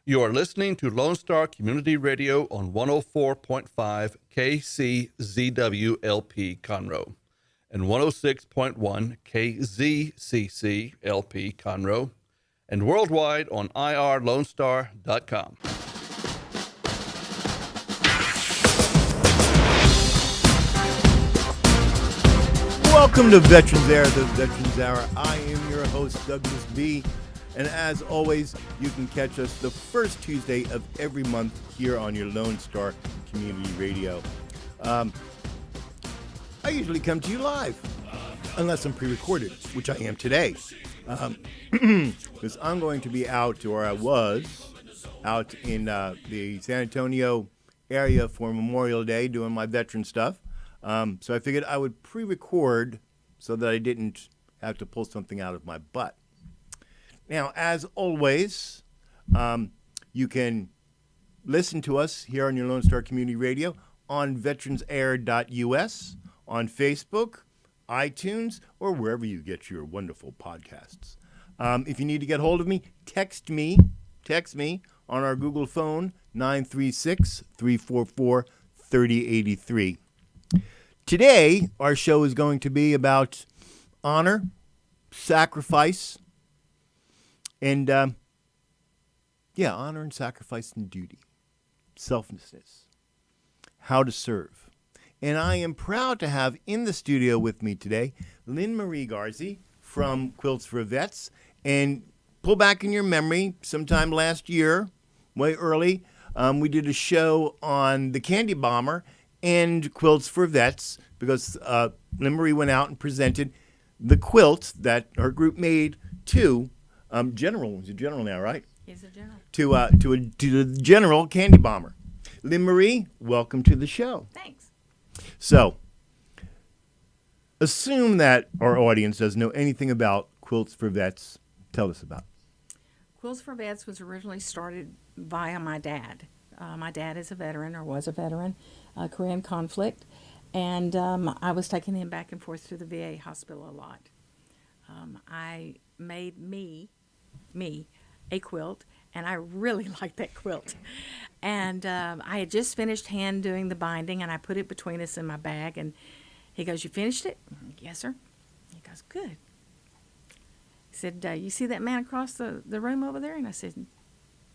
You are listening to Lone Star Community Radio on 104.5 KCZWLP Conroe and 106.1 KZCCLP Conroe and worldwide on irlonestar.com. Welcome to Veterans Hour, the Veterans Hour. I am your host, WWII. And as always, you can catch us the first Tuesday of every month here on your Lone Star Community Radio. I usually come to you live, unless I'm pre-recorded, which I am today. Because I'm going to be out, or I was out in the San Antonio area for Memorial Day doing my veteran stuff. So I figured I would pre-record so that I didn't have to pull something out of my butt. Now, as always, you can listen to us here on your Lone Star Community Radio on veteransair.us, on Facebook, iTunes, or wherever you get your wonderful podcasts. If you need to get hold of me, text me on our Google phone, 936-344-3083. Today, our show is going to be about honor, sacrifice, and, honor and sacrifice and duty, selflessness, how to serve. And I am proud to have in the studio with me today, LinMarie Garzi from Quilts for Vets. And pull back in your memory, sometime last year, way early, we did a show on the Candy Bomber and Quilts for Vets because LinMarie went out and presented the quilt that her group made to General. He's a general now, right? He's a general. To the General Candy Bomber. LinMarie, welcome to the show. Thanks. So, assume that our audience doesn't know anything about Quilts for Vets. Tell us about it. Quilts for Vets was originally started via my dad. My dad is a veteran, or was a veteran, Korean conflict, and I was taking him back and forth to the VA hospital a lot. I made me a quilt, and I really liked that quilt. And I had just finished hand doing the binding, and I put it between us in my bag, and he goes, "You finished it?" I'm like, "Yes, sir." He goes, "Good." He said, "You see that man across the room over there?" And I said,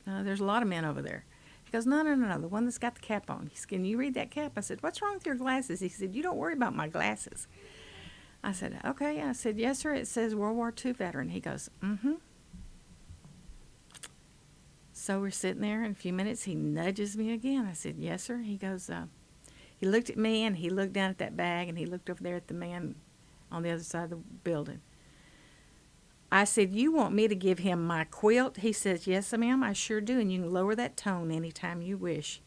"There's a lot of men over there." He goes, No, the one that's got the cap on. He said, "Can you read that cap?" I said, "What's wrong with your glasses?" He said, "You don't worry about my glasses." I said, "Okay." I said, "Yes, sir, it says World War II veteran." He goes, "Mm-hmm." So we're sitting there, in a few minutes, he nudges me again. I said, "Yes, sir." He goes, he looked at me, and he looked down at that bag, and he looked over there at the man on the other side of the building. I said, "You want me to give him my quilt?" He says, "Yes, ma'am, I sure do, and you can lower that tone anytime you wish."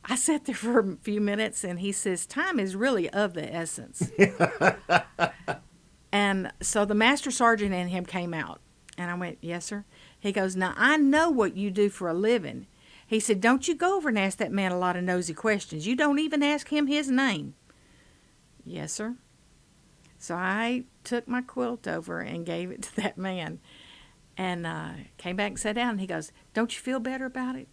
I sat there for a few minutes, and he says, "Time is really of the essence." And so the master sergeant and him came out, and I went, "Yes, sir." He goes, "Now, I know what you do for a living." He said, "Don't you go over and ask that man a lot of nosy questions. You don't even ask him his name." "Yes, sir." So I took my quilt over and gave it to that man, and came back and sat down, and he goes, "Don't you feel better about it?"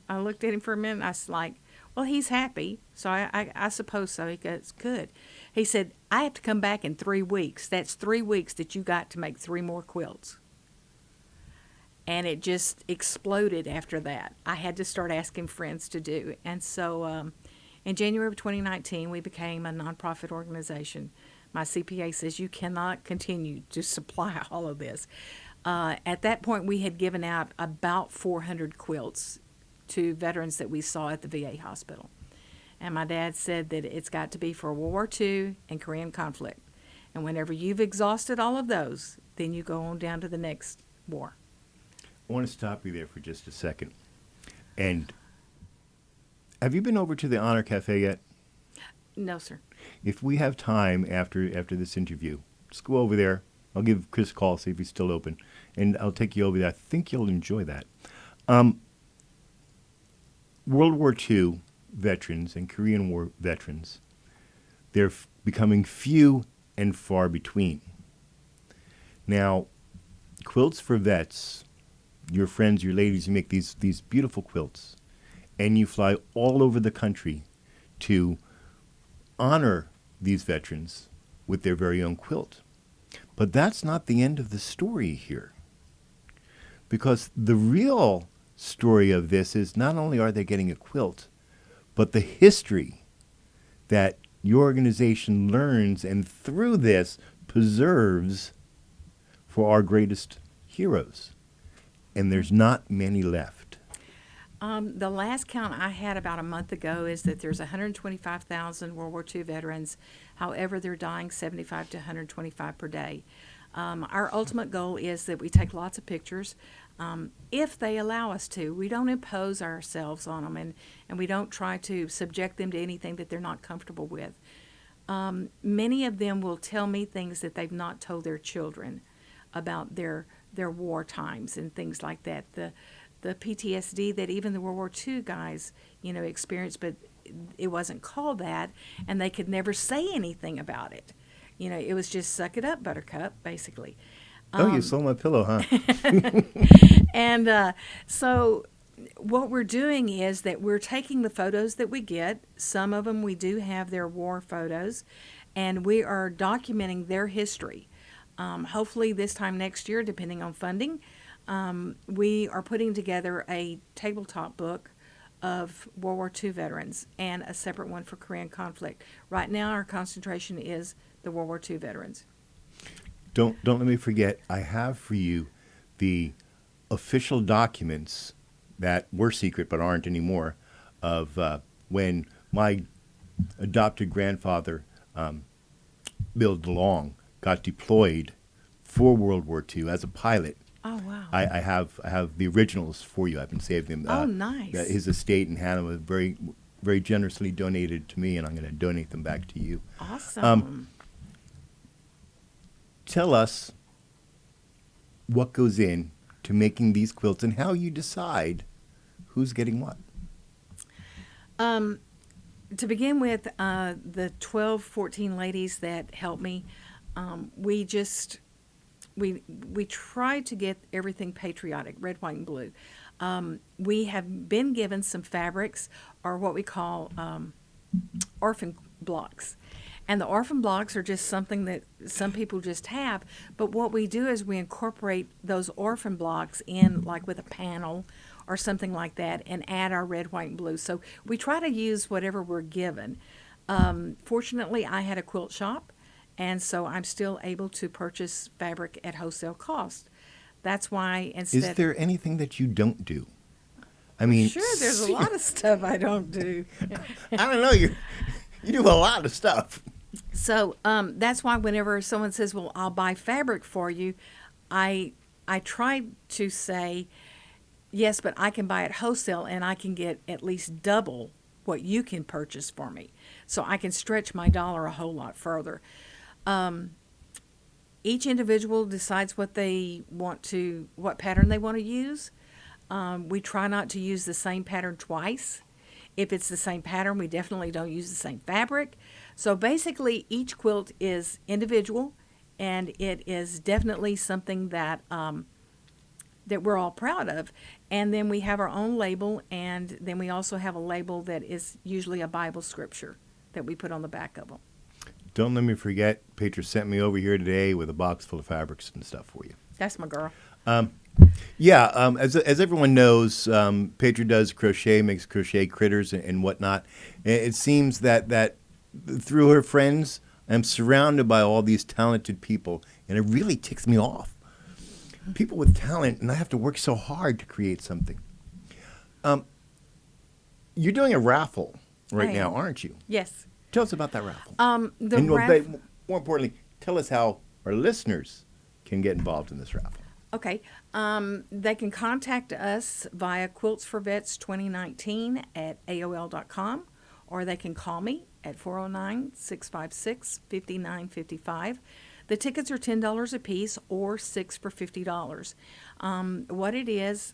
I looked at him for a minute, and I was like, "Well, he's happy, so I suppose so." He goes, "Good." He said, "I have to come back in 3 weeks. That's 3 weeks that you got to make 3 more quilts." And it just exploded after that. I had to start asking friends to do. And so in January of 2019, we became a nonprofit organization. My CPA says you cannot continue to supply all of this. At that point, we had given out about 400 quilts to veterans that we saw at the VA hospital. And my dad said that it's got to be for World War II and Korean conflict. And whenever you've exhausted all of those, then you go on down to the next war. I want to stop you there for just a second. And have you been over to the Honor Cafe yet? No, sir. If we have time after this interview, just go over there. I'll give Chris a call, see if he's still open, and I'll take you over there. I think you'll enjoy that. World War II veterans and Korean War veterans, they're becoming few and far between. Now, Quilts for Vets your friends, your ladies, you make these beautiful quilts, and you fly all over the country to honor these veterans with their very own quilt. But that's not the end of the story here. Because the real story of this is not only are they getting a quilt, but the history that your organization learns and through this preserves for our greatest heroes. And there's not many left. The last count I had about a month ago is that there's 125,000 World War II veterans. However, they're dying 75 to 125 per day. Our ultimate goal is that we take lots of pictures if they allow us to. We don't impose ourselves on them, and we don't try to subject them to anything that they're not comfortable with. Many of them will tell me things that they've not told their children about their war times and things like that. The PTSD that even the World War II guys, experienced, but it wasn't called that, and they could never say anything about it. It was just suck it up, Buttercup, basically. You stole my pillow, huh? And so what we're doing is that we're taking the photos that we get. Some of them we do have their war photos, and we are documenting their history. Hopefully this time next year, depending on funding, we are putting together a tabletop book of World War II veterans and a separate one for Korean conflict. Right now our concentration is the World War II veterans. Don't let me forget, I have for you the official documents that were secret but aren't anymore of when my adopted grandfather, Bill DeLong, got deployed for World War II as a pilot. Oh, wow. I have the originals for you. I've been saving them. Oh, nice. His estate in Hannah very, very generously donated to me, and I'm going to donate them back to you. Awesome. Tell us what goes in to making these quilts and how you decide who's getting what. To begin with, the 12, 14 ladies that helped me, we try to get everything patriotic, red, white, and blue. We have been given some fabrics, or what we call orphan blocks. And the orphan blocks are just something that some people just have. But what we do is we incorporate those orphan blocks in, like with a panel or something like that, and add our red, white, and blue. So we try to use whatever we're given. Fortunately, I had a quilt shop, and so I'm still able to purchase fabric at wholesale cost. That's why instead... Is there anything that you don't do? I mean... Sure, there's a lot of stuff I don't do. I don't know, you do a lot of stuff. So that's why whenever someone says, well, I'll buy fabric for you, I try to say, yes, but I can buy it wholesale and I can get at least double what you can purchase for me. So I can stretch my dollar a whole lot further. Each individual decides what pattern they want to use. We try not to use the same pattern twice. If it's the same pattern, we definitely don't use the same fabric. So basically, each quilt is individual, and it is definitely something that that we're all proud of. And then we have our own label, and then we also have a label that is usually a Bible scripture that we put on the back of them. Don't let me forget, Petra sent me over here today with a box full of fabrics and stuff for you. That's my girl. As everyone knows, Petra does crochet, makes crochet critters and whatnot. It seems that through her friends, I'm surrounded by all these talented people, and it really ticks me off. People with talent, and I have to work so hard to create something. You're doing a raffle right now, aren't you? Yes. Tell us about that raffle. More importantly, tell us how our listeners can get involved in this raffle. Okay. They can contact us via quiltsforvets2019 at AOL.com, or they can call me at 409-656-5955. The tickets are $10 a piece or 6 for $50. What it is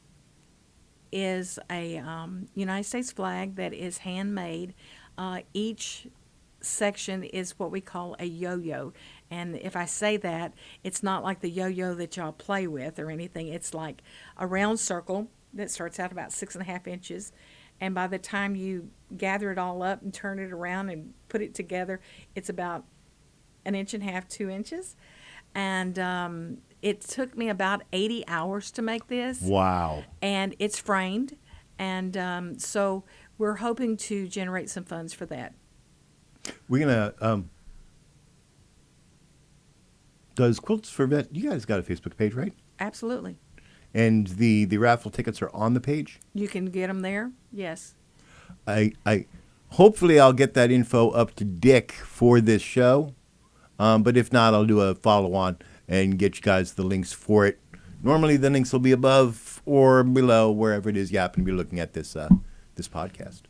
a United States flag that is handmade. Each section is what we call a yo-yo. And if I say that, it's not like the yo-yo that y'all play with or anything. It's like a round circle that starts out about 6.5 inches. And by the time you gather it all up and turn it around and put it together, it's about 1.5 inches, 2 inches. And it took me about 80 hours to make this. Wow. And it's framed. And so we're hoping to generate some funds for that. We're gonna. Does Quilts for Vet? You guys got a Facebook page, right? Absolutely. And the raffle tickets are on the page. You can get them there. Yes. I hopefully I'll get that info up to Dick for this show. But if not, I'll do a follow on and get you guys the links for it. Normally the links will be above or below wherever it is you happen to be looking at this this podcast.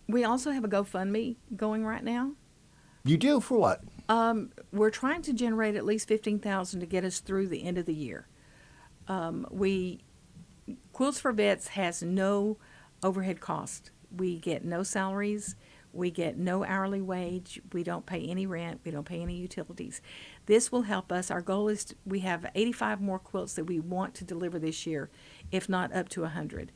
We also have a GoFundMe going right now. You do? For what? We're trying to generate at least $15,000 to get us through the end of the year. Quilts for Vets has no overhead cost. We get no salaries. We get no hourly wage. We don't pay any rent. We don't pay any utilities. This will help us. Our goal is we have 85 more quilts that we want to deliver this year, if not up to 100.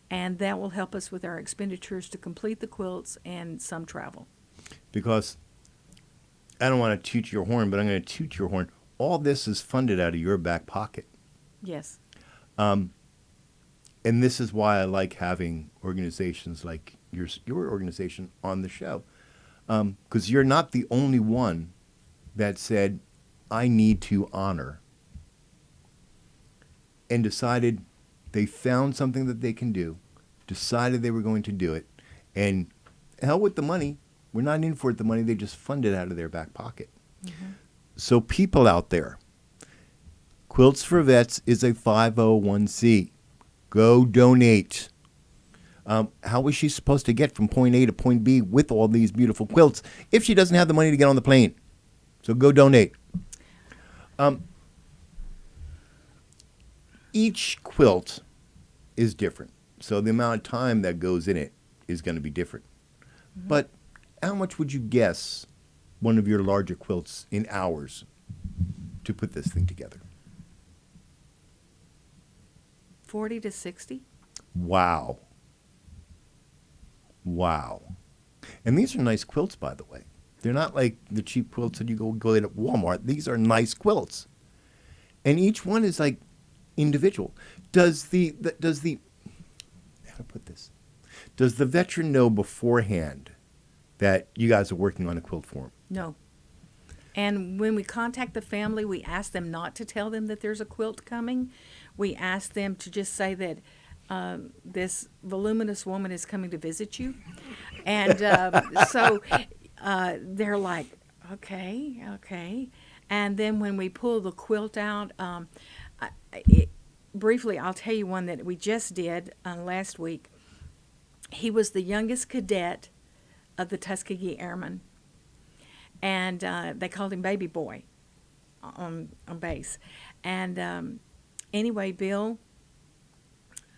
And that will help us with our expenditures to complete the quilts and some travel. Because I don't want to toot your horn, but I'm going to toot your horn. All this is funded out of your back pocket. Yes. And this is why I like having organizations like your organization on the show. Because you're not the only one that said, I need to honor, and decided they found something that they can do, decided they were going to do it, and hell with the money. We're not in for it, the money. They just fund it out of their back pocket. Mm-hmm. So people out there, Quilts for Vets is a 501c. Go donate. How is she supposed to get from point A to point B with all these beautiful quilts if she doesn't have the money to get on the plane? So go donate. Each quilt is different. So the amount of time that goes in it is going to be different. Mm-hmm. But how much would you guess one of your larger quilts in hours to put this thing together? 40 to 60. Wow. Wow. And these are nice quilts, by the way. They're not like the cheap quilts that you go get at Walmart. These are nice quilts. And each one is like individual. Does the how to put this? Does the veteran know beforehand that you guys are working on a quilt for him? No. And when we contact the family, we ask them not to tell them that there's a quilt coming. We ask them to just say that this voluminous woman is coming to visit you. And so they're like, okay. And then when we pull the quilt out, briefly, I'll tell you one that we just did last week. He was the youngest cadet of the Tuskegee Airmen. And they called him Baby Boy on base. And anyway, Bill,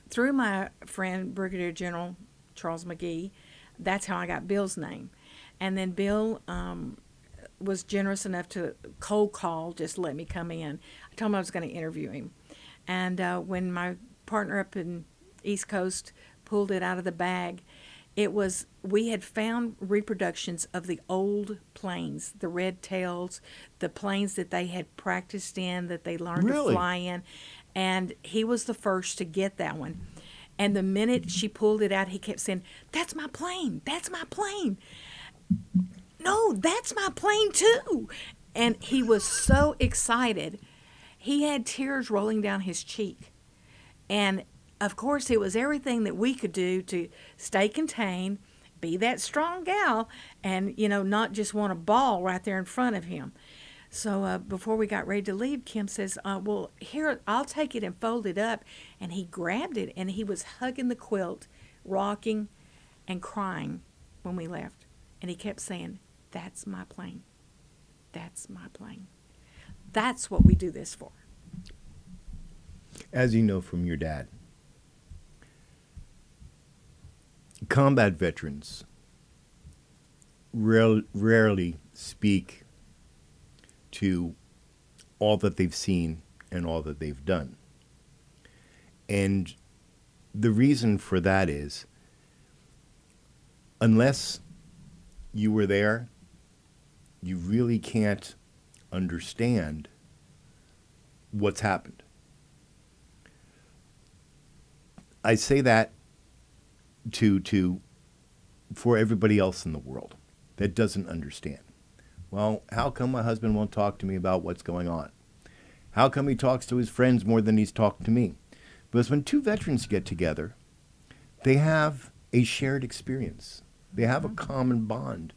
through my friend Brigadier General Charles McGee, that's how I got Bill's name. And then Bill was generous enough to cold call, just let me come in. I told him I was going to interview him. And when my partner up in East Coast pulled it out of the bag, we had found reproductions of the old planes, the red tails, the planes that they had practiced in, that they learned to fly in. And he was the first to get that one. And the minute she pulled it out, he kept saying, "That's my plane. That's my plane." No, that's my plane too. And he was so excited. He had tears rolling down his cheek. And of course, it was everything that we could do to stay contained, be that strong gal, and, not just want a ball right there in front of him. So before we got ready to leave, Kim says, well, here, I'll take it and fold it up. And he grabbed it, and he was hugging the quilt, rocking and crying when we left. And he kept saying, "That's my plane. That's my plane." That's what we do this for. As you know from your dad, combat veterans rarely speak to all that they've seen and all that they've done. And the reason for that is, unless you were there, you really can't understand what's happened. I say that for everybody else in the world that doesn't understand. Well, how come my husband won't talk to me about what's going on? How come he talks to his friends more than he's talked to me? Because when two veterans get together, they have a shared experience. They have a common bond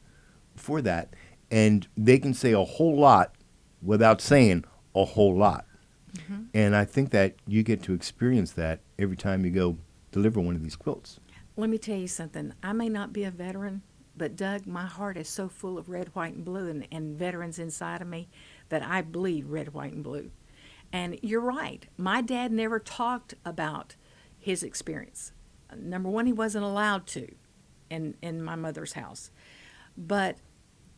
for that, and they can say a whole lot without saying a whole lot. Mm-hmm. And I think that you get to experience that every time you go deliver one of these quilts. Let me tell you something. I may not be a veteran, but Doug, my heart is so full of red, white, and blue and veterans inside of me that I bleed red, white, and blue. And you're right. My dad never talked about his experience. Number one, he wasn't allowed to in my mother's house. But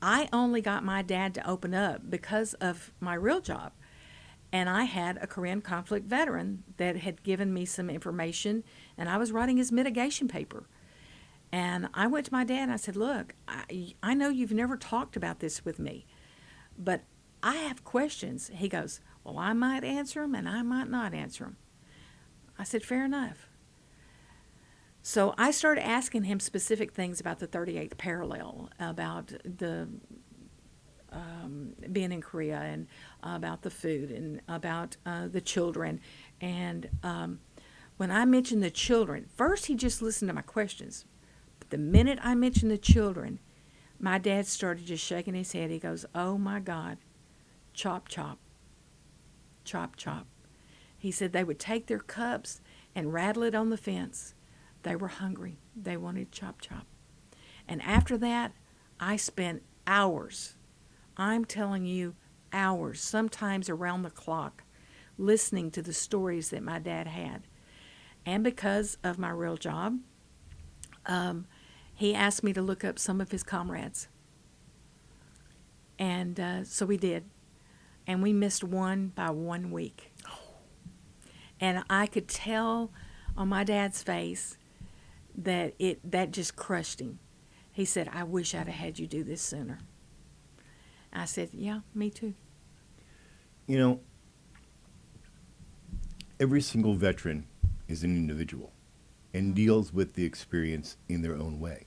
I only got my dad to open up because of my real job. And I had a Korean conflict veteran that had given me some information, and I was writing his mitigation paper. And I went to my dad and I said, look, I know you've never talked about this with me, but I have questions. He goes, well, I might answer them and I might not answer them. I said, fair enough. So I started asking him specific things about the 38th parallel, about the being in Korea, and about the food, and about the children. And when I mentioned the children, first he just listened to my questions. But the minute I mentioned the children, my dad started just shaking his head. He goes, oh my God, chop, chop, chop, chop. He said they would take their cups and rattle it on the fence. They were hungry. They wanted chop, chop. And after that, I spent hours, I'm telling you, hours, sometimes around the clock, listening to the stories that my dad had. And because of my real job, he asked me to look up some of his comrades. And so we did. And we missed one by 1 week. And I could tell on my dad's face that that just crushed him. He said, I wish I'd have had you do this sooner. I said, yeah, me too. You know, every single veteran is an individual and deals with the experience in their own way.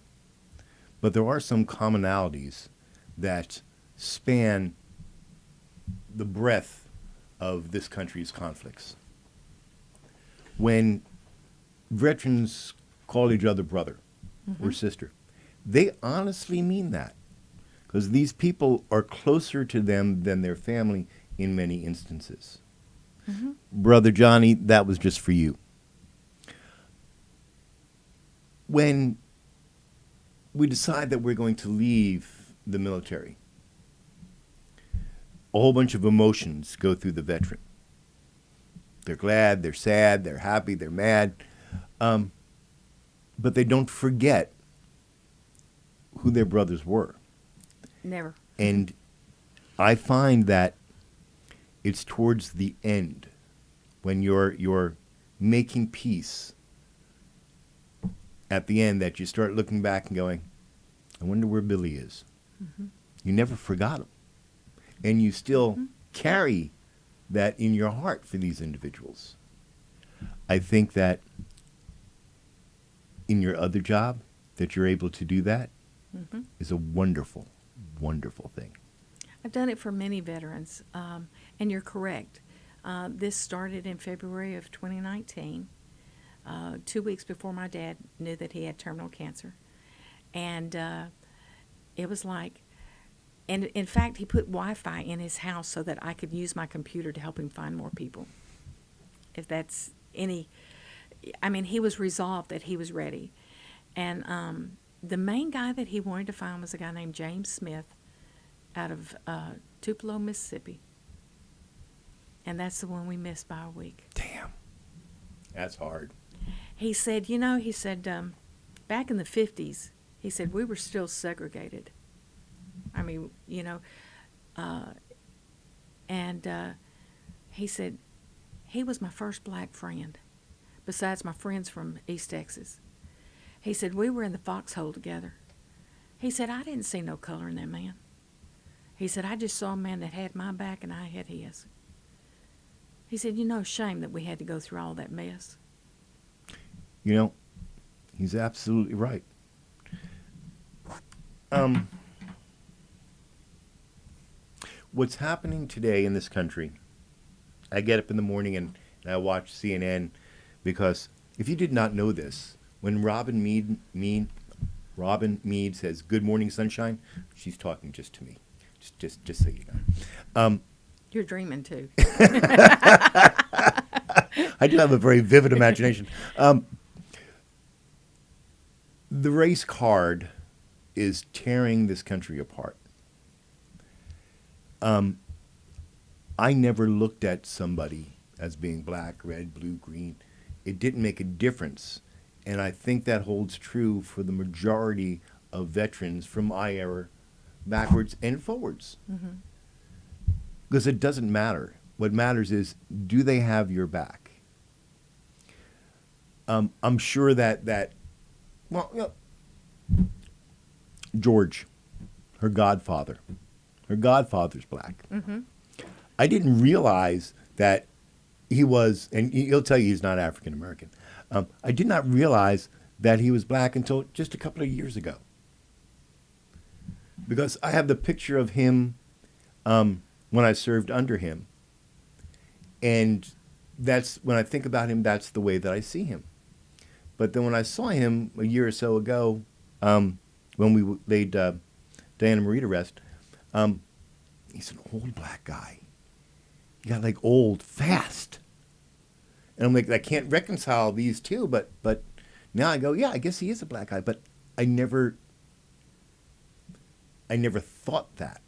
But there are some commonalities that span the breadth of this country's conflicts. When veterans call each other brother or sister, they honestly mean that, because these people are closer to them than their family in many instances. Mm-hmm. Brother Johnny, that was just for you. When we decide that we're going to leave the military, a whole bunch of emotions go through the veteran. They're glad, they're sad, they're happy, they're mad. But they don't forget who their brothers were. Never. And I find that it's towards the end, when you're making peace, at the end, that you start looking back and going, I wonder where Billy is. Mm-hmm. You never forgot him. And you still carry that in your heart for these individuals. I think that in your other job, that you're able to do that is a wonderful, wonderful thing. I've done it for many veterans, and you're correct. This started in February of 2019, 2 weeks before my dad knew that he had terminal cancer. And it was like, and in fact, he put Wi-Fi in his house so that I could use my computer to help him find more people. If that's any, I mean, he was resolved that he was ready. And the main guy that he wanted to find was a guy named James Smith out of Tupelo, Mississippi. And that's the one we missed by a week. Damn. That's hard. He said, back in the 50s, he said, we were still segregated. I mean, and he said, he was my first black friend, besides my friends from East Texas. He said, we were in the foxhole together. He said, I didn't see no color in that man. He said, I just saw a man that had my back and I had his. He said, shame that we had to go through all that mess. He's absolutely right. What's happening today in this country, I get up in the morning and I watch CNN because if you did not know this, when Robin Meade says, "Good morning, sunshine," she's talking just to me. Just so you know. You're dreaming too. I do have a very vivid imagination. The race card is tearing this country apart. I never looked at somebody as being black, red, blue, green. It didn't make a difference. And I think that holds true for the majority of veterans from my era, backwards and forwards. Mm-hmm. Because it doesn't matter. What matters is, do they have your back? I'm sure that George, her godfather's black. Mm-hmm. I didn't realize that he was, and he'll tell you he's not African American. I did not realize that he was black until just a couple of years ago. Because I have the picture of him when I served under him. And that's, when I think about him, that's the way that I see him. But then when I saw him a year or so ago, when we laid Diana Marie to rest, he's an old black guy. He got like old fast. And I'm like, I can't reconcile these two, but now I go, yeah, I guess he is a black guy. But I never thought that.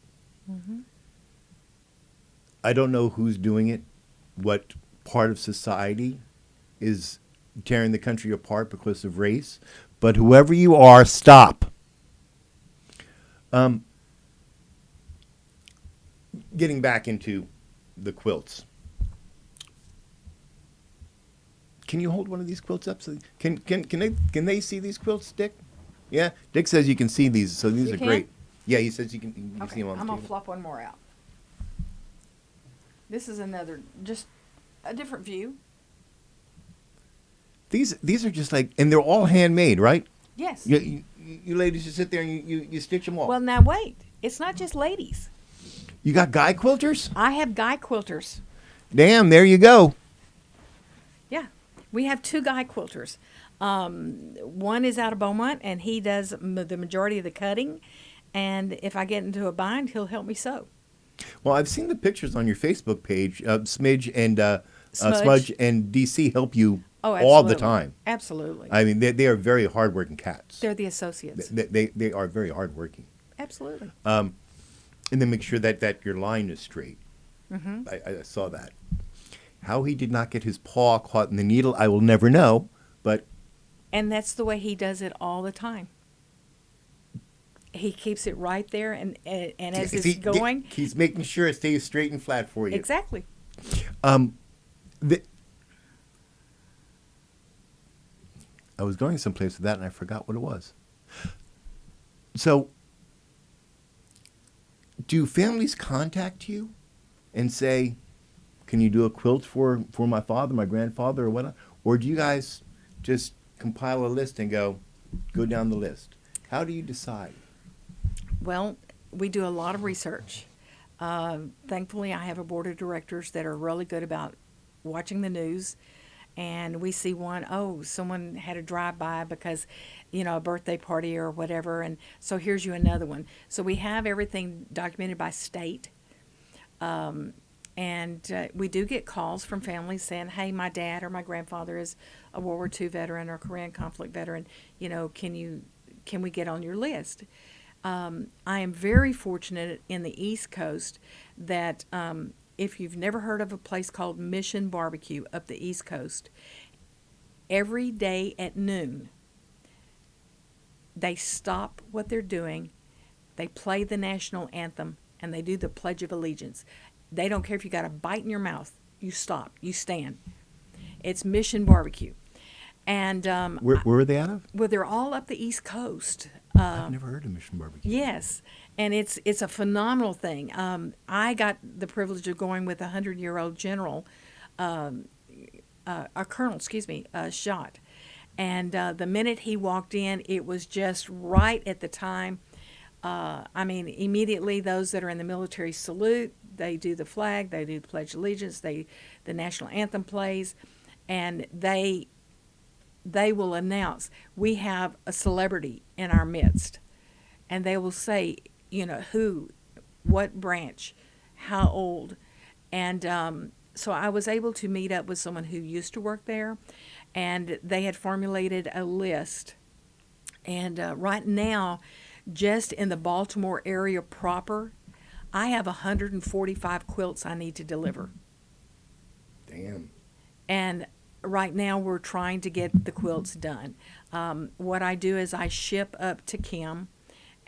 Mm-hmm. I don't know who's doing it, what part of society is tearing the country apart because of race, but whoever you are, stop. Getting back into the quilts. Can you hold one of these quilts up? So can they see these quilts, Dick? Yeah, Dick says you can see these, so these You are can? great. Yeah, he says you can Okay, see them on the I'm going table. to flop one more out. This is another, just a different view. These are just like, and they're all handmade, right? Yes. You ladies just sit there and you stitch them all. Well, now wait. It's not just ladies. You got guy quilters? I have guy quilters. Damn, there you go. Yeah. We have two guy quilters. One is out of Beaumont, and he does the majority of the cutting. And if I get into a bind, he'll help me sew. Well, I've seen the pictures on your Facebook page. Smidge and Smudge. Smudge and DC help you Oh, all the absolutely. time. Absolutely. I mean, they are very hardworking cats. They're the associates. They are very hardworking. Absolutely. And then make sure that your line is straight. Mm-hmm. I saw that. How he did not get his paw caught in the needle, I will never know. But And that's the way he does it all the time. He keeps it right there, and as it's going, he's making sure it stays straight and flat for you. exactly. I was going someplace with that, and I forgot what it was. So, do families contact you and say, "Can you do a quilt for my father, my grandfather, or whatnot?" Or do you guys just compile a list and go down the list? How do you decide? Well, we do a lot of research. Thankfully, I have a board of directors that are really good about watching the news. And we see someone had a drive-by because, a birthday party or whatever. And so here's you another one. So we have everything documented by state. And we do get calls from families saying, hey, my dad or my grandfather is a World War II veteran or Korean conflict veteran. Can we get on your list? I am very fortunate in the East Coast that if you've never heard of a place called Mission Barbecue up the East Coast, every day at noon, they stop what they're doing They play the national anthem, and they do the Pledge of Allegiance. They don't care if you got a bite in your mouth. You stop. You stand. It's Mission Barbecue. And Where are they out of? well, they're all up the East Coast. I've never heard of Mission Barbecue. Yes, and it's a phenomenal thing. I got the privilege of going with a 100-year-old general, a colonel, shot. And the minute he walked in, it was just right at the time. I mean, immediately those that are in the military salute. They do the flag. They do the Pledge of Allegiance. The national anthem plays, and they will announce, we have a celebrity in our midst. And they will say, you know, who, what branch, how old. And so I was able to meet up with someone who used to work there, and they had formulated a list. And right now, just in the Baltimore area proper, I have 145 quilts I need to deliver. Damn. And right now we're trying to get the quilts done. What I do is I ship up to Kim,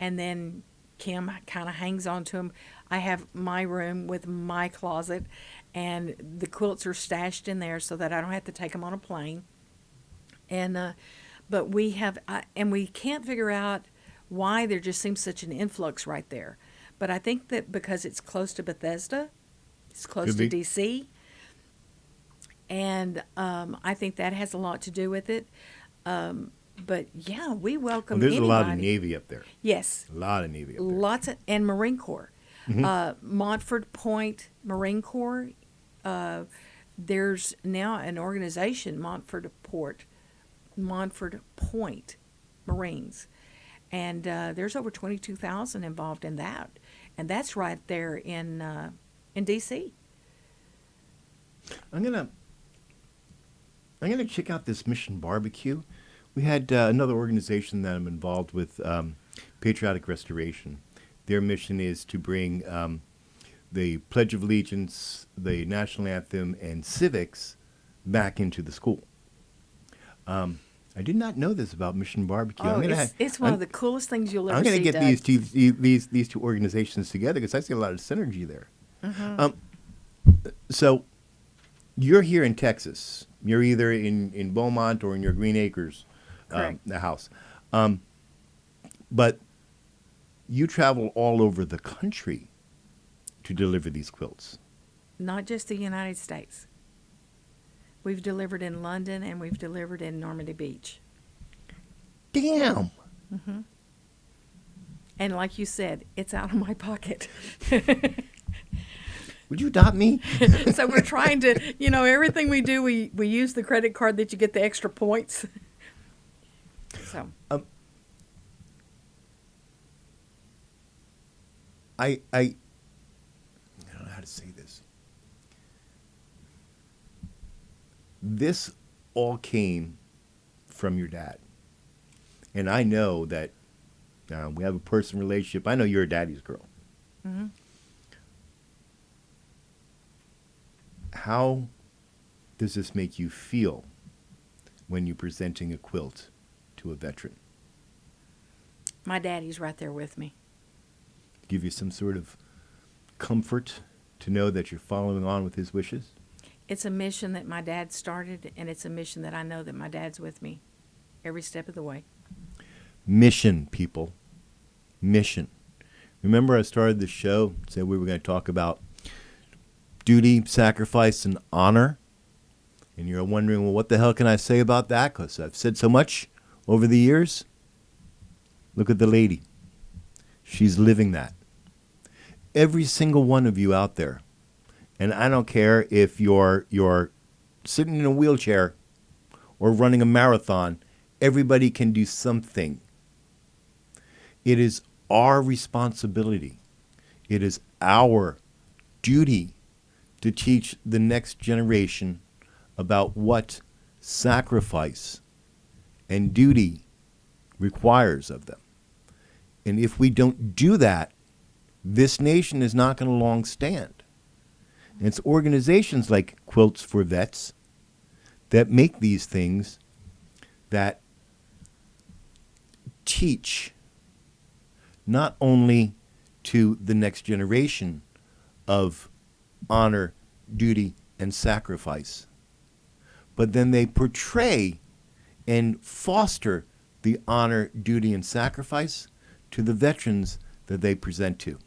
and then Kim kind of hangs on to them. I have my room with my closet, and the quilts are stashed in there so that I don't have to take them on a plane. And but we have, and we can't figure out why there just seems such an influx right there. But I think that because it's close to Bethesda, it's close to D.C., and I think that has a lot to do with it. But yeah, we welcome There's anybody. a lot of Navy up there. Yes. A lot of Navy up there. Lots of, and Marine Corps. Montford Point Marine Corps. There's now an organization, Montford Point Marines. And there's over 22,000 involved in that. And that's right there in D.C. I'm gonna check out this Mission Barbecue. We had another organization that I'm involved with, Patriotic Restoration. Their mission is to bring the Pledge of Allegiance, the National Anthem, and civics back into the school. I did not know this about Mission Barbecue. Oh, it's one of the coolest things you'll ever see. I'm going to get these two organizations together because I see a lot of synergy there. So you're here in Texas. You're either in Beaumont or in your Green Acres the house. But you travel all over the country to deliver these quilts. Not just the United States. We've delivered in London, and we've delivered in Normandy Beach. Damn. And like you said, it's out of my pocket. Would you adopt me? So we're trying to, everything we do, we use the credit card that you get the extra points. So. I don't know how to say this. This all came from your dad. And I know that we have a personal relationship. I know you're a daddy's girl. Mm-hmm. How does this make you feel when you're presenting a quilt to a veteran? My daddy's right there with me. Give you some sort of comfort to know that you're following on with his wishes? It's a mission that my dad started, and it's a mission that I know that my dad's with me every step of the way. Mission, people. Mission. Remember I started the show, said we were going to talk about duty, sacrifice, and honor? And you're wondering, well, what the hell can I say about that? Because I've said so much over the years. Look at the lady. She's living that. Every single one of you out there, and I don't care if you're sitting in a wheelchair or running a marathon, everybody can do something. It is our responsibility. It is our duty to teach the next generation about what sacrifice and duty requires of them. And if we don't do that, this nation is not going to long stand. And it's organizations like Quilts for Vets that make these things, that teach not only to the next generation of honor, duty, and sacrifice, but then they portray and foster the honor, duty, and sacrifice to the veterans that they present to.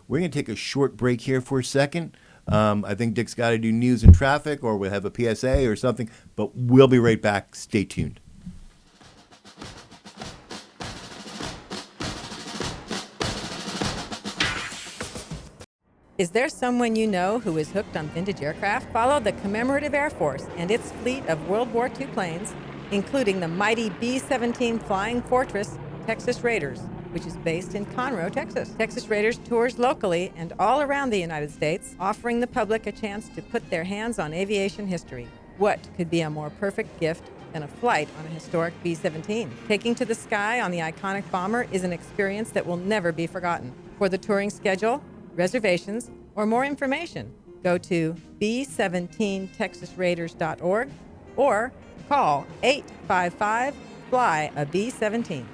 We're going to take a short break here for a second. I think Dick's got to do news and traffic, or we'll have a PSA or something, but we'll be right back. Stay tuned. Is there someone you know who is hooked on vintage aircraft? Follow the Commemorative Air Force and its fleet of World War II planes, including the mighty B-17 Flying Fortress Texas Raiders, which is based in Conroe, Texas. Texas Raiders tours locally and all around the United States, offering the public a chance to put their hands on aviation history. What could be a more perfect gift than a flight on a historic B-17? Taking to the sky on the iconic bomber is an experience that will never be forgotten. For the touring schedule, reservations, or more information, go to b17texasraiders.org or call 855-FLY-A-B-17.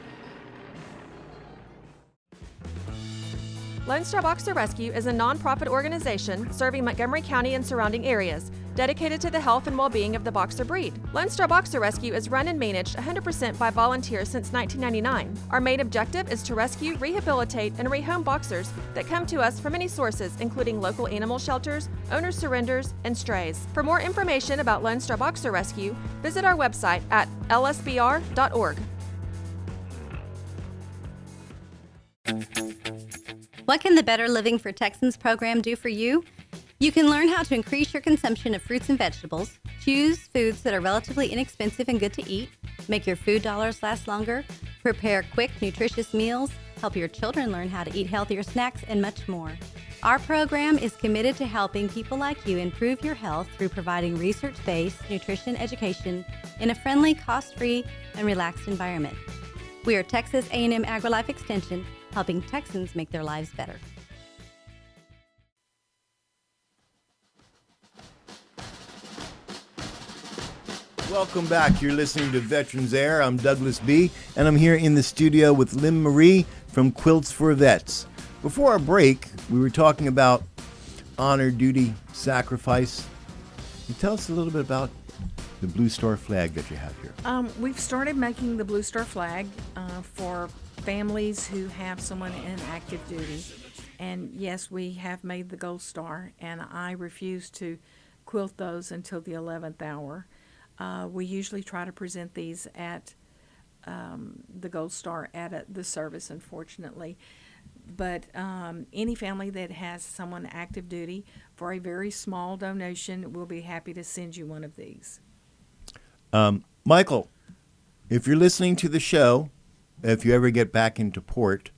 Lone Star Boxer Rescue is a nonprofit organization serving Montgomery County and surrounding areas, dedicated to the health and well-being of the boxer breed. Lone Star Boxer Rescue is run and managed 100% by volunteers since 1999. Our main objective is to rescue, rehabilitate, and rehome boxers that come to us from many sources, including local animal shelters, owner surrenders, and strays. For more information about Lone Star Boxer Rescue, visit our website at lsbr.org. What can the Better Living for Texans program do for you? You can learn how to increase your consumption of fruits and vegetables, choose foods that are relatively inexpensive and good to eat, make your food dollars last longer, prepare quick, nutritious meals, help your children learn how to eat healthier snacks, and much more. Our program is committed to helping people like you improve your health through providing research-based nutrition education in a friendly, cost-free, and relaxed environment. We are Texas A&M AgriLife Extension, helping Texans make their lives better. Welcome back. You're listening to Veterans Air. I'm Douglas B., and I'm here in the studio with LinMarie from Quilts for Vets. Before our break, we were talking about honor, duty, sacrifice. Can you tell us a little bit about the Blue Star flag that you have here? We've started making the Blue Star flag for families who have someone in active duty. And yes, we have made the Gold Star, and I refuse to quilt those until the 11th hour. We usually try to present these at the Gold Star at the service, unfortunately. But any family that has someone active duty, for a very small donation, we'll be happy to send you one of these. Michael, if you're listening to the show, if you ever get back into port,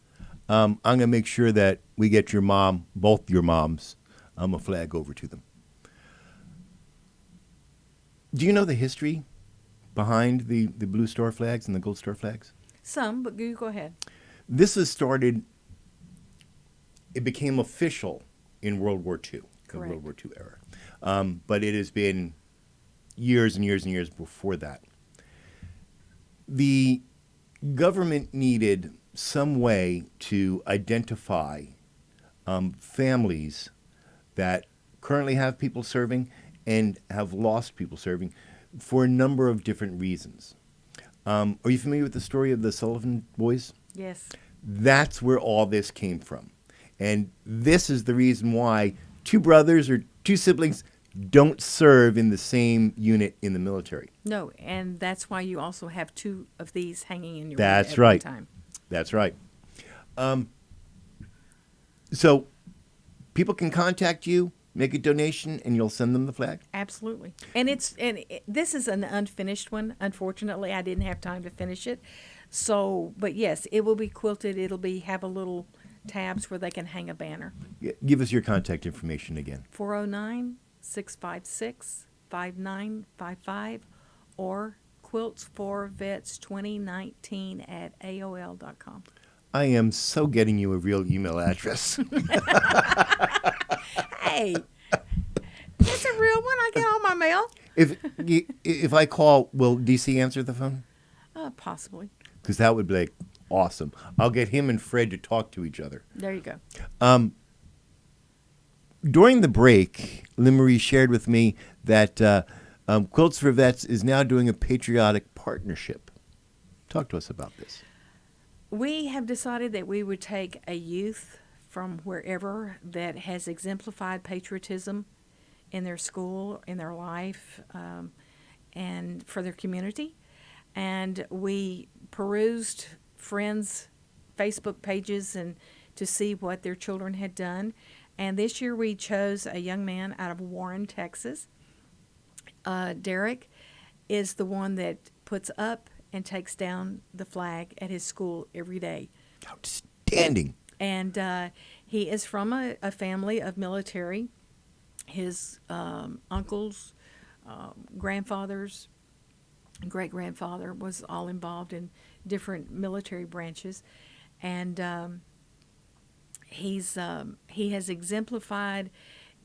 I'm going to make sure that we get your mom, both your moms, a flag over to them. Do you know the history behind the Blue Star flags and the Gold Star flags? Some, but you go ahead. This was started, it became official in World War II, the Correct. World War II era. But it has been years and years and years before that. The government needed some way to identify families that currently have people serving and have lost people serving for a number of different reasons. Are you familiar with the story of the Sullivan boys? Yes. That's where all this came from. And this is the reason why two brothers or two siblings don't serve in the same unit in the military. No, and that's why you also have two of these hanging in your room That's at right. one time. That's right. So people can contact you, make a donation, and you'll send them the flag? Absolutely. And this is an unfinished one. Unfortunately, I didn't have time to finish it. So, but yes, it will be quilted. It'll have a little tabs where they can hang a banner. Give us your contact information again. 409-656-5955 or quilts4vets2019 at AOL.com. I am so getting you a real email address. Hey, it's a real one. I get all my mail. If I call, will DC answer the phone? Possibly. Because that would be like awesome. I'll get him and Fred to talk to each other. There you go. During the break, LinMarie shared with me that Quilts for Vets is now doing a patriotic partnership. Talk to us about this. We have decided that we would take a youth from wherever that has exemplified patriotism in their school, in their life, and for their community. And we perused friends' Facebook pages and to see what their children had done. And this year we chose a young man out of Warren, Texas. Derek is the one that puts up and takes down the flag at his school every day. Outstanding. And he is from a family of military. His uncles, grandfathers, great-grandfather was all involved in different military branches. And he has exemplified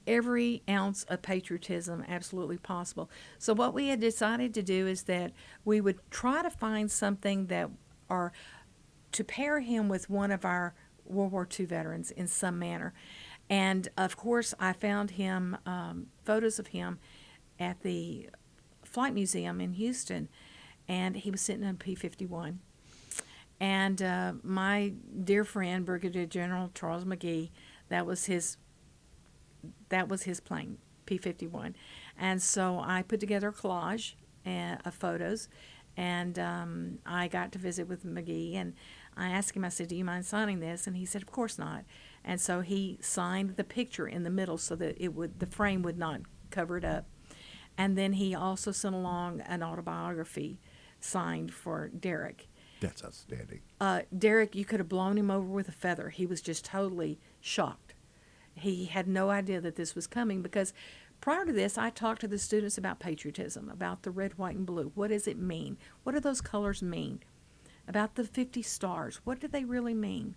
every ounce of patriotism absolutely possible. So what we had decided to do is that we would try to find something that, or to pair him with one of our World War II veterans in some manner. And of course I found him, photos of him at the Flight Museum in Houston, and he was sitting on P-51. And my dear friend, Brigadier General Charles McGee, that was his plane, P-51. And so I put together a collage of photos, and I got to visit with McGee, and I asked him, I said, do you mind signing this? And he said, of course not. And so he signed the picture in the middle so that the frame would not cover it up. And then he also sent along an autobiography signed for Derek. That's outstanding. Derek, you could have blown him over with a feather. He was just totally shocked. He had no idea that this was coming, because prior to this, I talked to the students about patriotism, about the red, white, and blue. What does it mean? What do those colors mean? About the 50 stars. What do they really mean?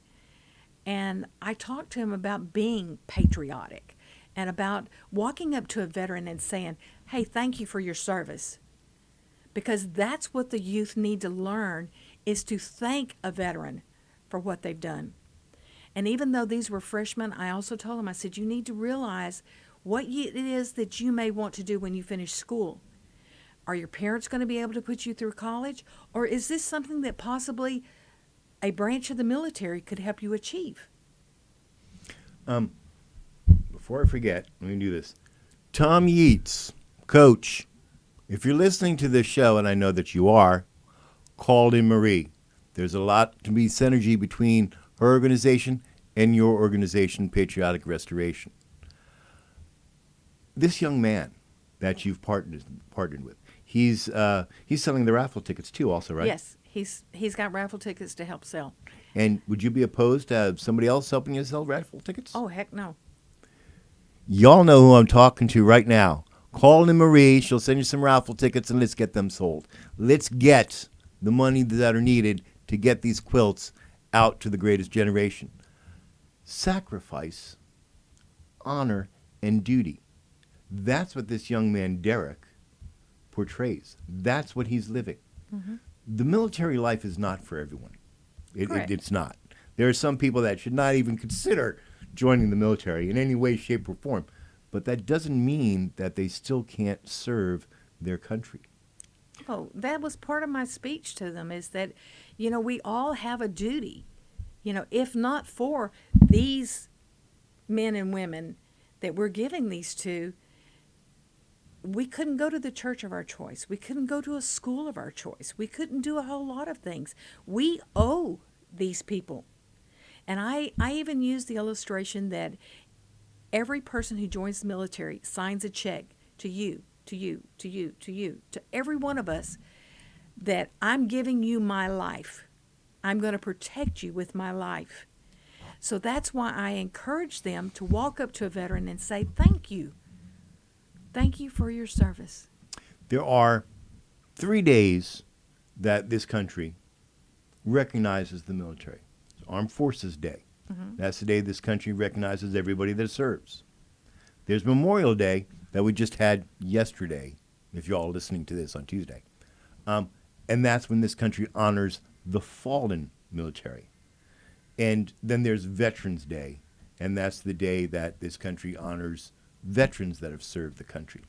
And I talked to him about being patriotic and about walking up to a veteran and saying, hey, thank you for your service. Because that's what the youth need to learn, is to thank a veteran for what they've done. And even though these were freshmen, I also told them, I said, you need to realize what it is that you may want to do when you finish school. Are your parents going to be able to put you through college? Or is this something that possibly a branch of the military could help you achieve? Before I forget, let me do this. Tom Yeats, Coach, if you're listening to this show, and I know that you are, call LinMarie. There's a lot to be synergy between her organization and your organization, Patriotic Restoration. This young man that you've partnered with, he's selling the raffle tickets too, also, right? Yes, he's got raffle tickets to help sell. And would you be opposed to somebody else helping you sell raffle tickets? Oh, heck no. Y'all know who I'm talking to right now. Call LinMarie. She'll send you some raffle tickets, and let's get them sold. Let's get the money that are needed to get these quilts out to the greatest generation. Sacrifice, honor, and duty. That's what this young man, Derek, portrays. That's what he's living. Mm-hmm. The military life is not for everyone. It's not. There are some people that should not even consider joining the military in any way, shape, or form. But that doesn't mean that they still can't serve their country. Oh, that was part of my speech to them, is that, we all have a duty. If not for these men and women that we're giving these to, we couldn't go to the church of our choice. We couldn't go to a school of our choice. We couldn't do a whole lot of things. We owe these people. And I even use the illustration that every person who joins the military signs a check to you, to every one of us, that I'm giving you my life. I'm going to protect you with my life. So that's why I encourage them to walk up to a veteran and say, thank you. Thank you for your service. There are 3 days that this country recognizes the military. It's Armed Forces Day. Mm-hmm. That's the day this country recognizes everybody that serves. There's Memorial Day that we just had yesterday, if you're all listening to this on Tuesday. And that's when this country honors the fallen military. And then there's Veterans Day, and that's the day that this country honors veterans that have served the country.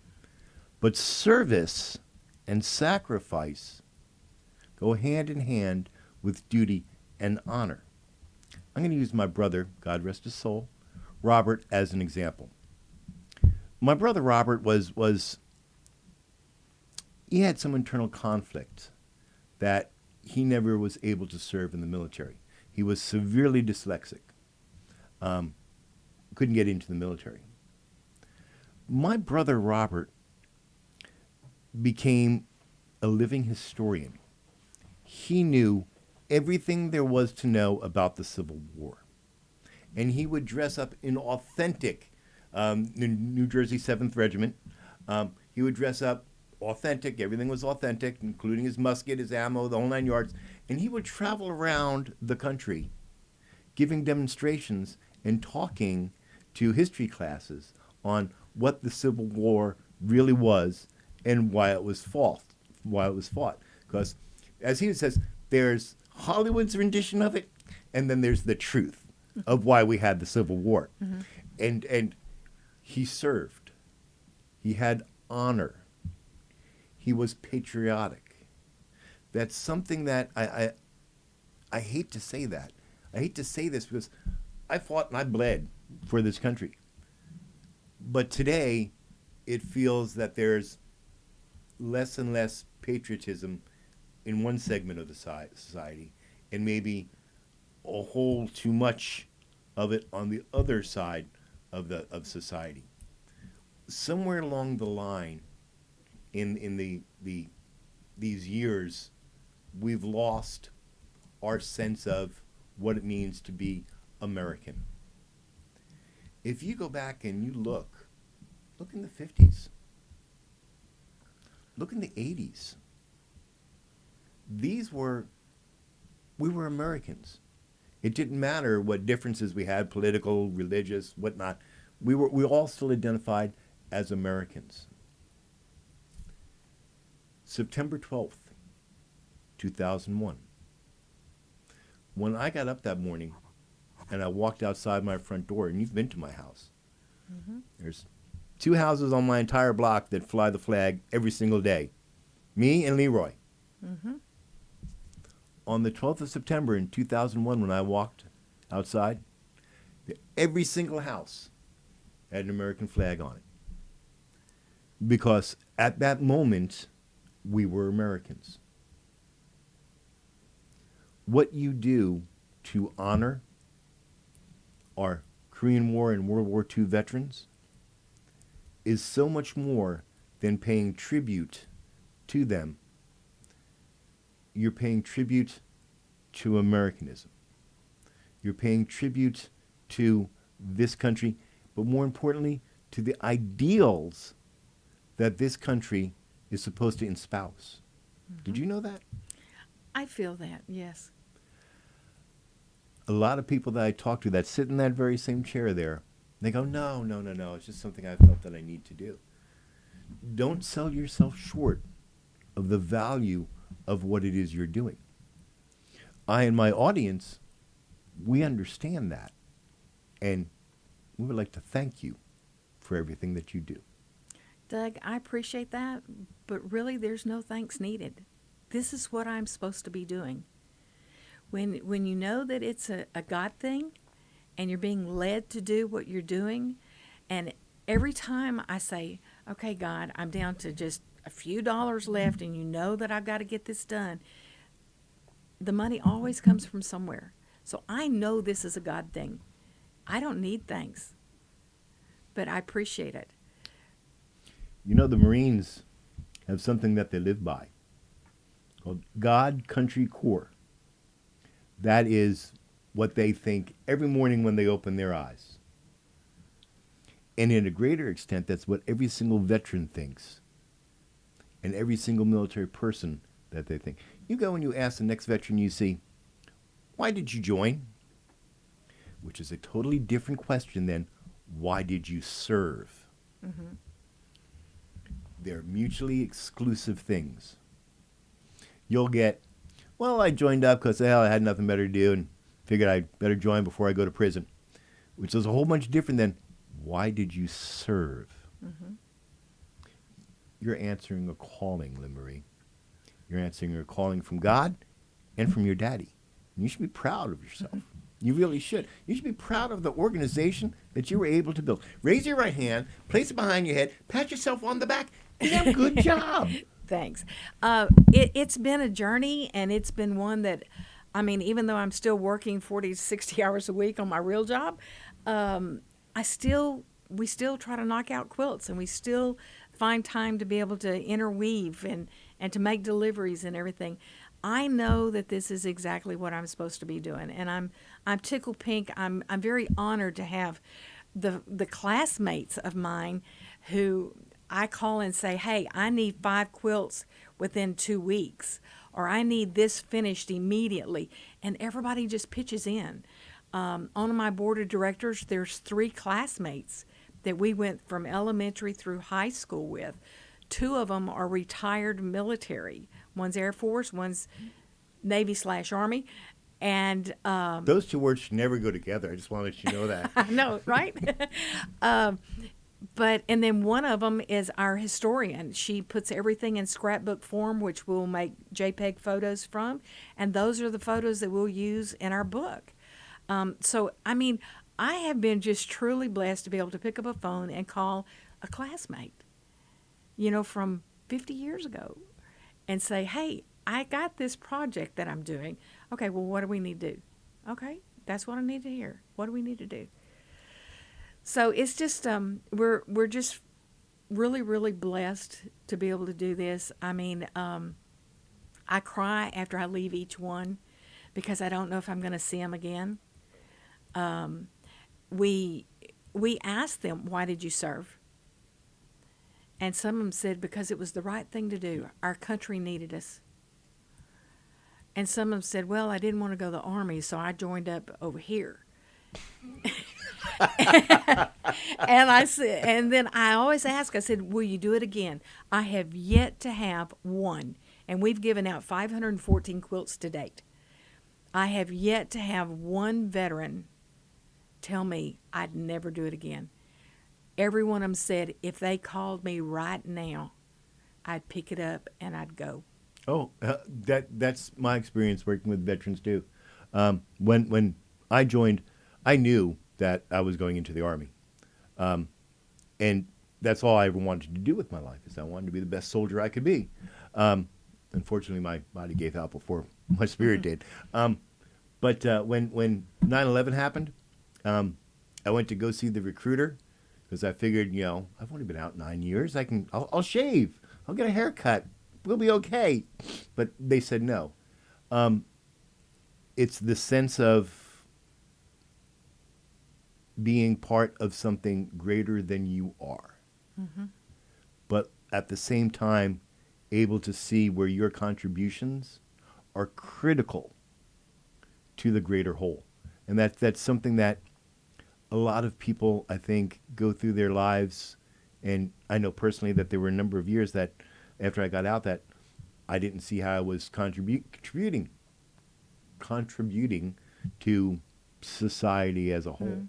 But service and sacrifice go hand in hand with duty and honor. I'm going to use my brother, God rest his soul, Robert, as an example. My brother Robert he had some internal conflict that he never was able to serve in the military. He was severely dyslexic. Couldn't get into the military. My brother Robert became a living historian. He knew everything there was to know about the Civil War. And he would dress up in authentic New Jersey 7th Regiment. He would dress up authentic. Everything was authentic, including his musket, his ammo, the whole 9 yards. And he would travel around the country giving demonstrations and talking to history classes on what the Civil War really was and why it was fought. Because, as he says, there's Hollywood's rendition of it, and then there's the truth of why we had the Civil War. Mm-hmm. And he served. He had honor. He was patriotic. That's something that I hate to say that. I hate to say this because I fought and I bled for this country. But today, it feels that there's less and less patriotism in one segment of the society, and maybe a whole too much of it on the other side of society. Somewhere along the line, in these years, we've lost our sense of what it means to be American. If you go back and you look in the 50s, look in the 80s. We were Americans. It didn't matter what differences we had, political, religious, whatnot. We all still identified as Americans. September 12th, 2001. When I got up that morning and I walked outside my front door, and you've been to my house, mm-hmm. There's 2 houses on my entire block that fly the flag every single day. Me and Leroy. Mm-hmm. On the 12th of September in 2001, when I walked outside, every single house had an American flag on it. Because at that moment, we were Americans. What you do to honor our Korean War and World War II veterans is so much more than paying tribute to them. You're paying tribute to Americanism. You're paying tribute to this country, but more importantly, to the ideals that this country is supposed to espouse. Mm-hmm. Did you know that? I feel that, yes. A lot of people that I talk to that sit in that very same chair there, they go, no, it's just something I felt that I need to do. Don't sell yourself short of the value of what it is you're doing. I and my audience, we understand that. And we would like to thank you for everything that you do. Doug, I appreciate that, but really there's no thanks needed. This is what I'm supposed to be doing. When you know that it's a God thing and you're being led to do what you're doing, and every time I say, okay, God, I'm down to just a few dollars left and you know that I've got to get this done, the money always comes from somewhere. So I know this is a God thing. I don't need thanks, but I appreciate it. You know, the Marines have something that they live by called God, Country, Corps. That is what they think every morning when they open their eyes. And in a greater extent, that's what every single veteran thinks. And every single military person that they think. You go and you ask the next veteran you see, why did you join? Which is a totally different question than, why did you serve? Mm-hmm. They're mutually exclusive things. You'll get, Well, I joined up because I had nothing better to do and figured I'd better join before I go to prison, which is a whole bunch different than why did you serve? Mm-hmm. You're answering a calling, LinMarie. You're answering a calling from God and from your daddy. And you should be proud of yourself. You really should. You should be proud of the organization that you were able to build. Raise your right hand, place it behind your head, pat yourself on the back, and good job. Thanks. It's been a journey, and it's been one that, I mean, even though I'm still working 40 to 60 hours a week on my real job, we still try to knock out quilts, and we still find time to be able to interweave and to make deliveries and everything. I know that this is exactly what I'm supposed to be doing, and I'm tickled pink. I'm very honored to have the classmates of mine who I call and say, hey, I need 5 quilts within 2 weeks, or I need this finished immediately, and everybody just pitches in. On my board of directors, there's 3 classmates that we went from elementary through high school with. 2 of them are retired military. One's Air Force, one's Navy/Army. And those 2 words should never go together. I just want to let you know that. I know, right? And then one of them is our historian. She puts everything in scrapbook form, which we'll make JPEG photos from. And those are the photos that we'll use in our book. So, I mean, I have been just truly blessed to be able to pick up a phone and call a classmate, from 50 years ago and say, hey, I got this project that I'm doing. Okay, well, what do we need to do? Okay, that's what I need to hear. What do we need to do? So it's just, we're just really, really blessed to be able to do this. I mean, I cry after I leave each one because I don't know if I'm going to see them again. We asked them, why did you serve? And some of them said, because it was the right thing to do. Our country needed us. And some of them said, well, I didn't want to go to the Army, so I joined up over here. And I said, and then I always ask, I said, will you do it again? I have yet to have one. And we've given out 514 quilts to date. I have yet to have one veteran tell me I'd never do it again. Every one of them said, if they called me right now, I'd pick it up and I'd go. Oh, that's my experience working with veterans too. When I joined, I knew that I was going into the Army. And that's all I ever wanted to do with my life, is I wanted to be the best soldier I could be. Unfortunately, my body gave out before my spirit did. But when 9/11 happened, I went to go see the recruiter because I figured, I've only been out 9 years. I'll shave. I'll get a haircut. We'll be okay. But they said no. It's the sense of being part of something greater than you are. Mm-hmm. But at the same time, able to see where your contributions are critical to the greater whole. And that's something that a lot of people, I think, go through their lives. And I know personally that there were a number of years that after I got out that I didn't see how I was contributing to society as a whole.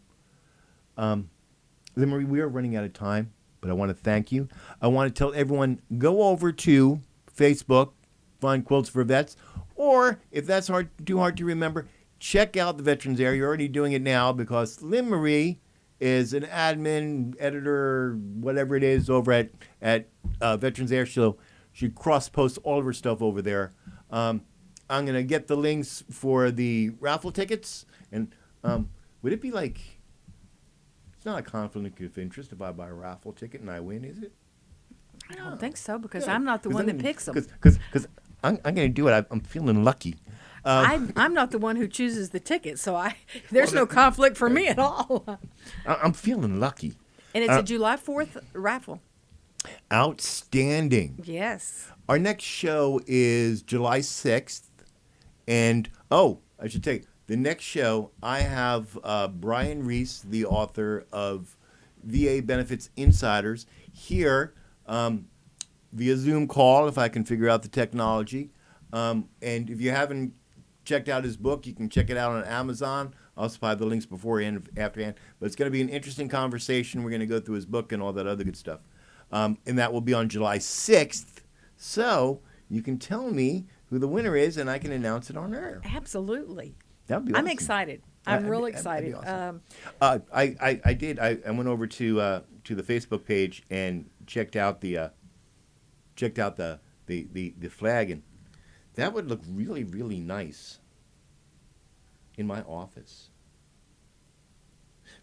LinMarie, we are running out of time, but I want to thank you. I want to tell everyone, go over to Facebook, find Quilts for Vets, or if that's too hard to remember, check out the Veterans Area. You're already doing it now because LinMarie is an admin, editor, whatever it is over at Veterans Area. She cross-posts all of her stuff over there. I'm going to get the links for the raffle tickets. And would it be like, it's not a conflict of interest if I buy a raffle ticket and I win, is it? I don't think so because I'm not the one that picks them. Because I'm going to do it. I'm feeling lucky. I'm not the one who chooses the ticket, so there's no conflict for me at all. I'm feeling lucky. And it's a July 4th raffle. Outstanding. Yes. Our next show is July 6th. And, I should tell you, the next show, I have Brian Reese, the author of VA Benefits Insiders, here via Zoom call, if I can figure out the technology. And if you haven't checked out his book, you can check it out on Amazon. I'll also have the links beforehand and afterhand. But it's going to be an interesting conversation. We're going to go through his book and all that other good stuff. And that will be on July 6th. So you can tell me who the winner is, and I can announce it on air. Absolutely. That would be I'm awesome. excited. I'm real That'd be excited. awesome. I went over to the Facebook page and checked out the flag, and that would look really, really nice in my office.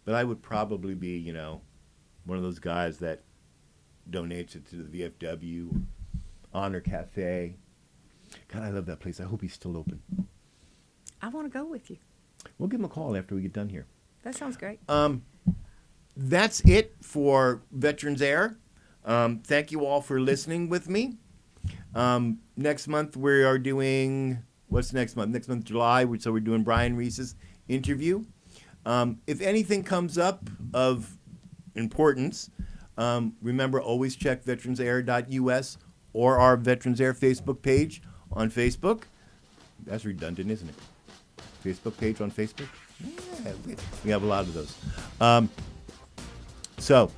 But I would probably be, one of those guys that donates it to the VFW, Honor Cafe. God, I love that place. I hope he's still open. I want to go with you. We'll give him a call after we get done here. That sounds great. That's it for Veterans Air. Thank you all for listening with me. Next month we are doing, what's next month? Next month, July, so we're doing Brian Reese's interview. If anything comes up of importance, remember, always check veteransair.us or our Veterans Air Facebook page on Facebook. That's redundant, isn't it? Facebook page on Facebook? Yeah, we have a lot of those. So,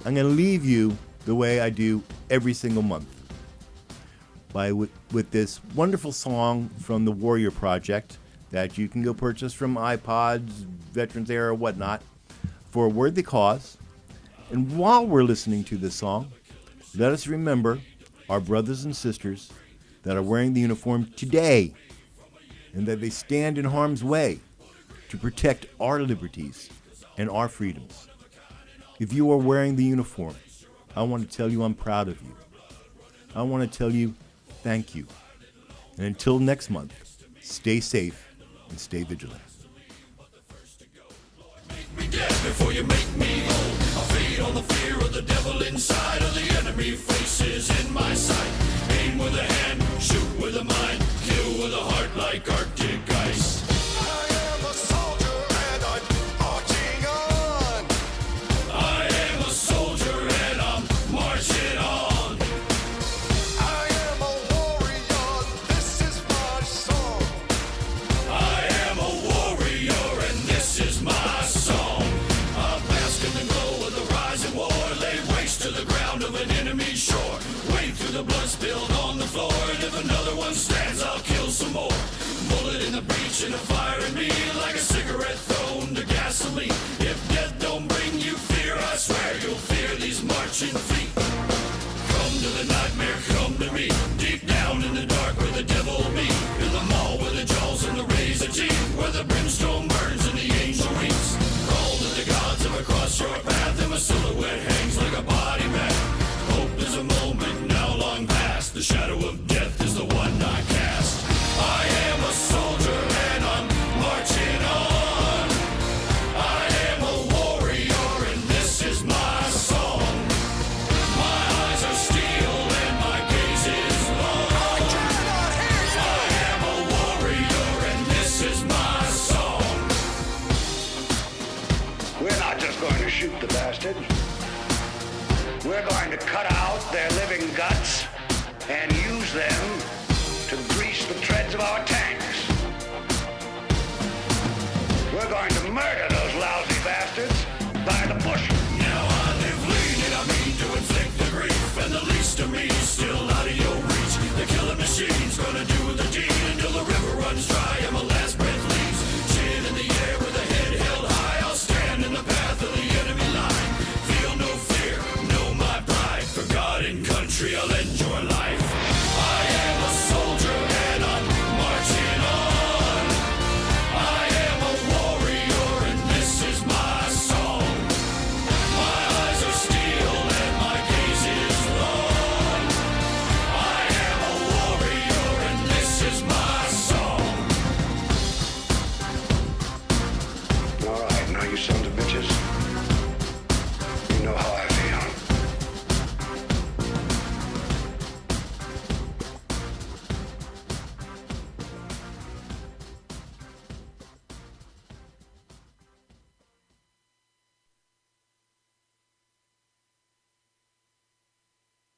I'm going to leave you the way I do every single month with this wonderful song from the Warrior Project that you can go purchase from iPods, Veterans Air, or whatnot for a worthy cause. And while we're listening to this song, let us remember our brothers and sisters that are wearing the uniform today and that they stand in harm's way to protect our liberties and our freedoms. If you are wearing the uniform, I want to tell you I'm proud of you. I want to tell you thank you. And until next month, stay safe and stay vigilant. Make me dead before you make me whole. I'll feed on the fear of the devil inside of the enemy faces in my sight. Aim with a hand, shoot with a mind, kill with a heart like Arctic ice. I am a soldier and I'm marching on. I am a soldier and I'm marching on. I am a warrior, this is my song. I am a warrior and this is my song. I bask in the glow of the rising war, lay waste to the ground of an enemy shore. Wade through the blood spilled on the floor, and if another one stands, I'll kill some more. Bullet in the breach and a fire in me, like a cigarette thrown to gasoline. If death don't bring you fear, I swear you'll fear these marching feet. Come to the nightmare, come to me, deep down in the dark where the devil be. In the mall where the jaws and the razor teeth, where the brimstone burns and the angel weeps. Call to the gods of across your path, and my silhouette hangs like a body bag. Hope is a moment now long past, the shadow of death is the one I cast. I am a soldier and I'm marching on. I am a warrior and this is my song. My eyes are steel and my gaze is long. I am a warrior and this is my song. We're not just going to shoot the bastard. We're going to cut out their living guts and use them to grease the treads of our tanks. We're going to murder those lousy bastards by the bushel. Now I live lean and I mean to inflict the grief, and the least of me is still out of your reach. The killer machine's gonna